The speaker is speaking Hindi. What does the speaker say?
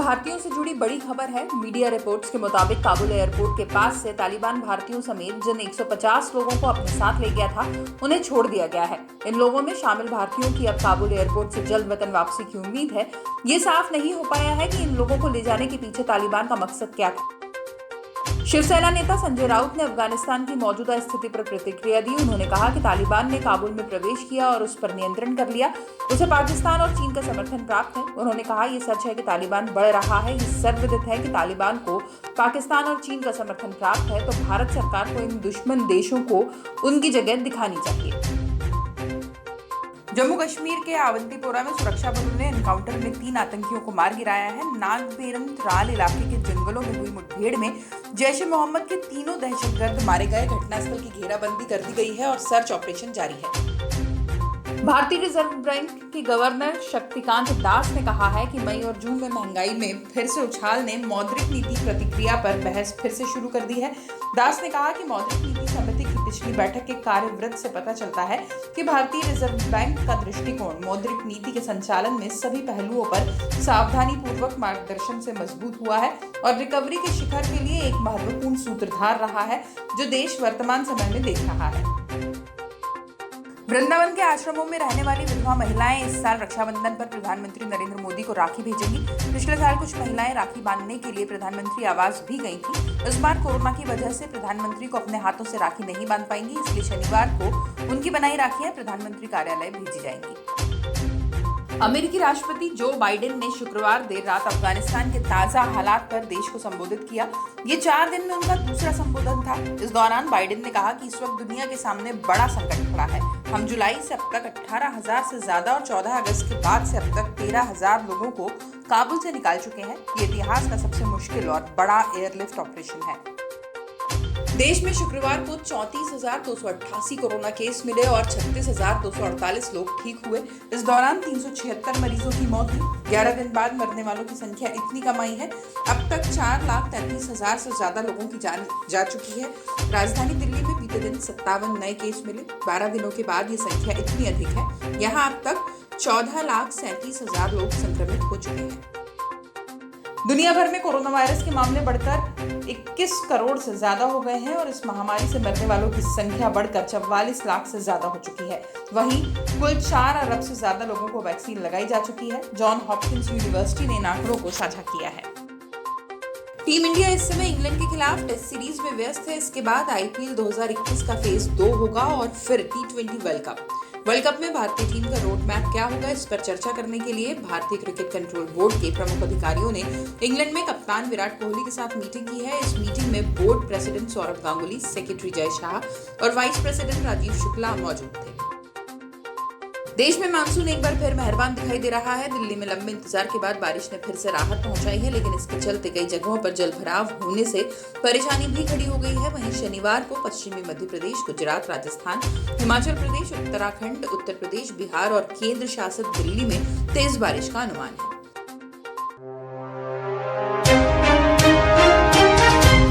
भारतीयों से जुड़ी बड़ी खबर है। मीडिया रिपोर्ट्स के मुताबिक काबुल एयरपोर्ट के पास से तालिबान भारतीयों समेत जिन 150 लोगों को अपने साथ ले गया था, उन्हें छोड़ दिया गया है। इन लोगों में शामिल भारतीयों की अब काबुल एयरपोर्ट से जल्द वतन वापसी की उम्मीद है। ये साफ नहीं हो पाया है कि इन लोगों को ले जाने के पीछे तालिबान का मकसद क्या था। शिवसेना नेता संजय राउत ने अफगानिस्तान की मौजूदा स्थिति पर प्रतिक्रिया दी। उन्होंने कहा कि तालिबान ने काबुल में प्रवेश किया और उस पर नियंत्रण कर लिया। उसे पाकिस्तान और चीन का समर्थन प्राप्त है। उन्होंने कहा यह सच है कि तालिबान बढ़ रहा है। ये सर्वविदित है कि तालिबान को पाकिस्तान और चीन का समर्थन प्राप्त है, तो भारत सरकार को इन दुश्मन देशों को उनकी जगह दिखानी चाहिए। जम्मू कश्मीर के अवंतीपोरा में सुरक्षा बलों ने एनकाउंटर में 3 आतंकियों को मार गिराया है। नागबेरम त्राल इलाके के जंगलों में हुई मुठभेड़ में जैश ए मोहम्मद के 3 दहशतगर्द मारे गए। घटनास्थल की घेराबंदी कर दी गई है और सर्च ऑपरेशन जारी है। भारतीय रिजर्व बैंक के गवर्नर शक्तिकांत दास ने कहा है कि मई और जून में महंगाई में फिर से उछाल ने मौद्रिक नीति प्रतिक्रिया पर बहस फिर से शुरू कर दी है। दास ने कहा कि मौद्रिक नीति समिति की पिछली बैठक के कार्यवृत्त से पता चलता है कि भारतीय रिजर्व बैंक का दृष्टिकोण मौद्रिक नीति के संचालन में सभी पहलुओं पर सावधानी पूर्वक मार्गदर्शन से मजबूत हुआ है और रिकवरी के शिखर के लिए एक महत्वपूर्ण सूत्रधार रहा है, जो देश वर्तमान समय में देख रहा है। वृंदावन के आश्रमों में रहने वाली विधवा महिलाएं इस साल रक्षाबंधन पर प्रधानमंत्री नरेंद्र मोदी को राखी भेजेंगी। पिछले साल कुछ महिलाएं राखी बांधने के लिए प्रधानमंत्री आवास भी गई थी। इस बार कोरोना की वजह से प्रधानमंत्री को अपने हाथों से राखी नहीं बांध पाएंगी, इसलिए शनिवार को उनकी बनाई राखियां प्रधानमंत्री कार्यालय भेजी जाएंगी। अमेरिकी राष्ट्रपति जो बाइडेन ने शुक्रवार देर रात अफगानिस्तान के ताजा हालात पर देश को संबोधित किया। ये 4 दिन में उनका दूसरा संबोधन था। इस दौरान बाइडेन ने कहा कि इस वक्त दुनिया के सामने बड़ा संकट खड़ा है। हम जुलाई से अब तक 18,000 से ज्यादा और 14 अगस्त के बाद से अब तक 13,000 लोगों को काबुल से निकाल चुके हैं। ये इतिहास का सबसे मुश्किल और बड़ा एयरलिफ्ट ऑपरेशन है। देश में शुक्रवार को 34,288 कोरोना केस मिले और 36,248 लोग ठीक हुए। इस दौरान 376 मरीजों की मौत हुई। 11 दिन बाद मरने वालों की संख्या इतनी कम आई है, अब तक 4,33,000 से ज्यादा लोगों की जान जा चुकी है। राजधानी दिल्ली में बीते दिन 57 नए केस मिले। 12 दिनों के बाद ये संख्या इतनी अधिक है। यहाँ अब तक 14,37,000 लोग संक्रमित हो चुके हैं। दुनिया भर में कोरोना वायरस के मामले बढ़कर 21 करोड़ से ज्यादा हो गए हैं और इस महामारी से मरने वालों की संख्या बढ़कर 44 लाख से ज्यादा हो चुकी है। वहीं कुल 4 अरब से ज्यादा लोगों को वैक्सीन लगाई जा चुकी है। जॉन हॉपकिंस यूनिवर्सिटी ने इन आंकड़ों को साझा किया है। टीम इंडिया इस समय इंग्लैंड के खिलाफ टेस्ट सीरीज में व्यस्त है। इसके बाद आईपीएल 2021 का फेज 2 होगा और फिर T20 वर्ल्ड कप में भारतीय टीम का रोड मैप क्या होगा, इस पर चर्चा करने के लिए भारतीय क्रिकेट कंट्रोल बोर्ड के प्रमुख अधिकारियों ने इंग्लैंड में कप्तान विराट कोहली के साथ मीटिंग की है। इस मीटिंग में board president Saurabh Ganguly, secretary Jay Shah और वाइस प्रेसिडेंट राजीव शुक्ला मौजूद थे। देश में मानसून एक बार फिर मेहरबान दिखाई दे रहा है। दिल्ली में लंबे इंतजार के बाद बारिश ने फिर से राहत पहुंचाई है, लेकिन इसके चलते कई जगहों पर जलभराव होने से परेशानी भी खड़ी हो गई है। वहीं शनिवार को पश्चिमी मध्य प्रदेश, गुजरात, राजस्थान, हिमाचल प्रदेश, उत्तराखंड, उत्तर प्रदेश, बिहार और केंद्र शासित दिल्ली में तेज बारिश का अनुमान है।